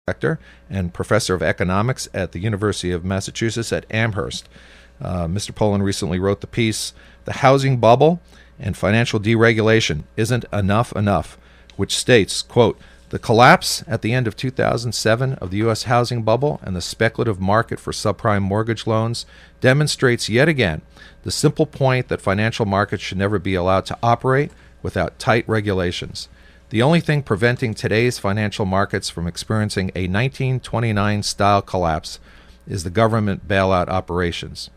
director and professor of economics at the University of Massachusetts at Amherst. Mr. Poland recently wrote the piece, "The Housing Bubble and Financial Deregulation Isn't Enough," which states, quote, "The collapse at the end of 2007 of the U.S. housing bubble and the speculative market for subprime mortgage loans demonstrates yet again the simple point that financial markets should never be allowed to operate without tight regulations. The only thing preventing today's financial markets from experiencing a 1929-style collapse is the government bailout operations.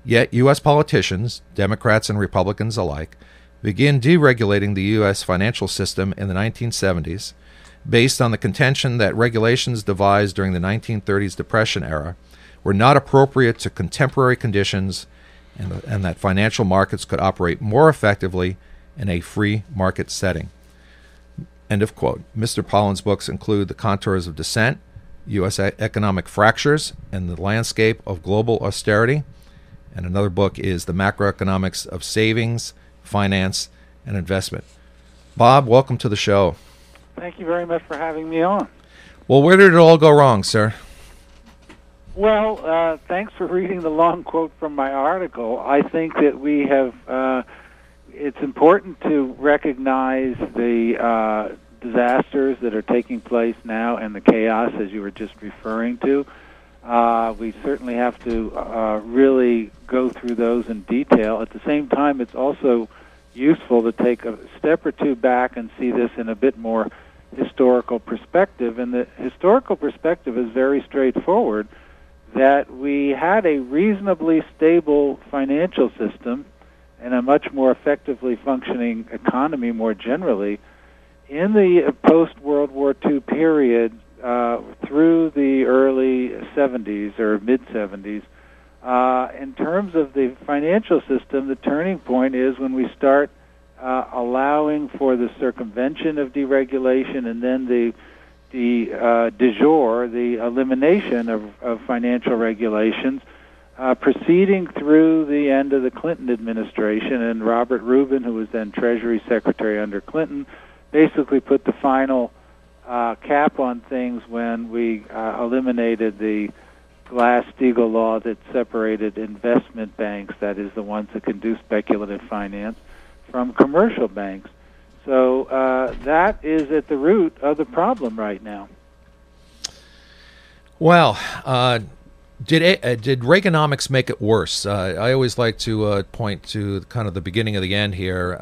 Yet U.S. politicians, Democrats and Republicans alike, began deregulating the U.S. financial system in the 1970s based on the contention that regulations devised during the 1930s Depression era were not appropriate to contemporary conditions and that financial markets could operate more effectively in a free market setting." End of quote. Mr. Poland's books include The Contours of Dissent, U.S. Economic Fractures, and the Landscape of Global Austerity. And another book is The Macroeconomics of Savings, Finance, and Investment. Bob, welcome to the show. Thank you very much for having me on. Well, where did it all go wrong, sir? Well, thanks for reading the long quote from my article. I think that we have, it's important to recognize the disasters that are taking place now and the chaos, as you were just referring to. We certainly have to really go through those in detail. At the same time, it's also useful to take a step or two back and see this in a bit more historical perspective. And the historical perspective is very straightforward, that we had a reasonably stable financial system and a much more effectively functioning economy more generally in the post-World War II period through the early 70s or mid-70s. In terms of the financial system, the turning point is when we start allowing for the circumvention of deregulation and then the de jure, the elimination of financial regulations, proceeding through the end of the Clinton administration. And Robert Rubin, who was then Treasury Secretary under Clinton, basically put the final cap on things when we eliminated the Glass-Steagall law that separated investment banks, that is the ones that can do speculative finance, from commercial banks. So that is at the root of the problem right now. Well, did Reaganomics make it worse? I always like to point to kind of the beginning of the end here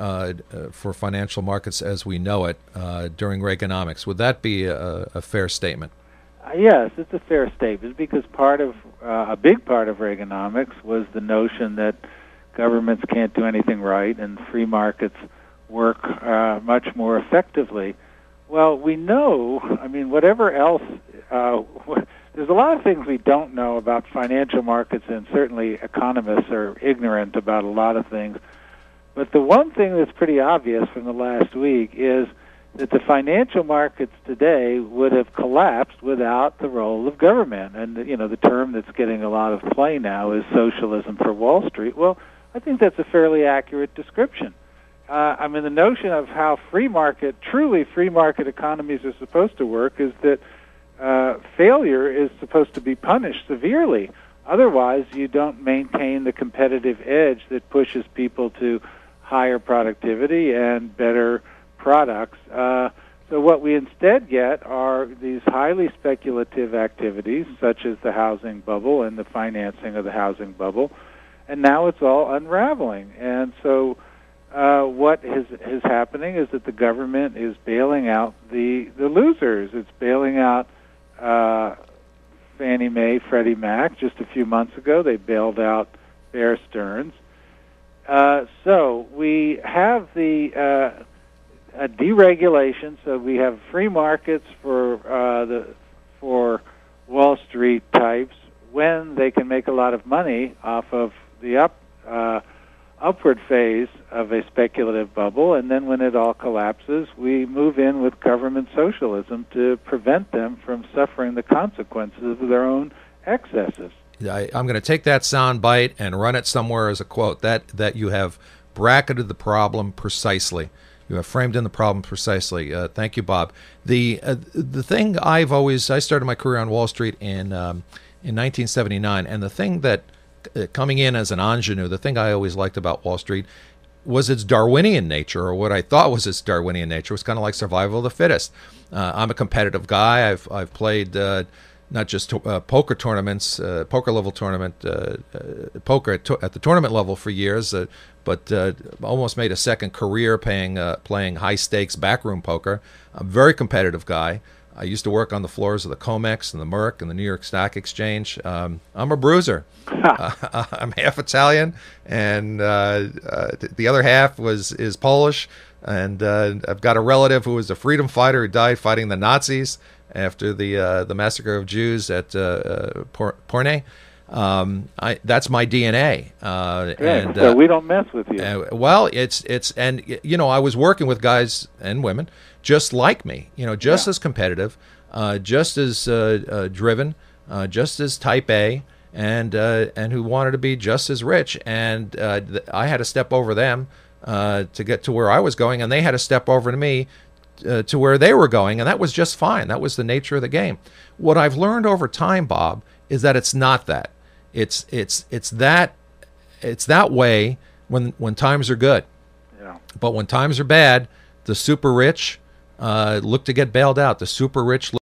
for financial markets as we know it during Reaganomics. Would that be a fair statement? Yes, it's a fair statement, because a big part of Reaganomics was the notion that governments can't do anything right and free markets work much more effectively. Well, we know, whatever else, there's a lot of things we don't know about financial markets, and certainly economists are ignorant about a lot of things. But the one thing that's pretty obvious from the last week is that the financial markets today would have collapsed without the role of government. And, the term that's getting a lot of play now is socialism for Wall Street. Well, I think that's a fairly accurate description. The notion of how truly free market economies are supposed to work is that failure is supposed to be punished severely. Otherwise, you don't maintain the competitive edge that pushes people to higher productivity and better products. So what we instead get are these highly speculative activities, such as the housing bubble and the financing of the housing bubble, and now it's all unraveling. And so what is happening is that the government is bailing out the losers. It's bailing out Fannie Mae, Freddie Mac. Just a few months ago, they bailed out Bear Stearns. So we have the deregulation. So we have free markets for Wall Street types when they can make a lot of money off of the upward phase of a speculative bubble, and then when it all collapses, we move in with government socialism to prevent them from suffering the consequences of their own excesses. I'm going to take that sound bite and run it somewhere as a quote. That you have bracketed the problem precisely. You have framed in the problem precisely. Thank you, Bob. The thing I started my career on Wall Street in 1979, and the thing that coming in as an ingenue, the thing I always liked about Wall Street was its Darwinian nature, or what I thought was its Darwinian nature. It was kind of like survival of the fittest. I'm a competitive guy. I've played not just poker tournaments, poker level tournament, poker at the tournament level for years, but almost made a second career playing high stakes backroom poker. I'm a very competitive guy. I used to work on the floors of the COMEX and the Merck and the New York Stock Exchange. I'm a bruiser. I'm half Italian, and the other half is Polish. And I've got a relative who was a freedom fighter who died fighting the Nazis after the massacre of Jews at Porne. That's my DNA. And so we don't mess with you. Well, and you know, I was working with guys and women just like me, you know, just as competitive, just as driven, just as type A, and who wanted to be just as rich. And I had to step over them to get to where I was going, and they had to step over to me to where they were going, and that was just fine. That was the nature of the game. What I've learned over time, Bob, is that it's not that. It's that way when times are good. Yeah. But when times are bad, the super rich look to get bailed out. The super rich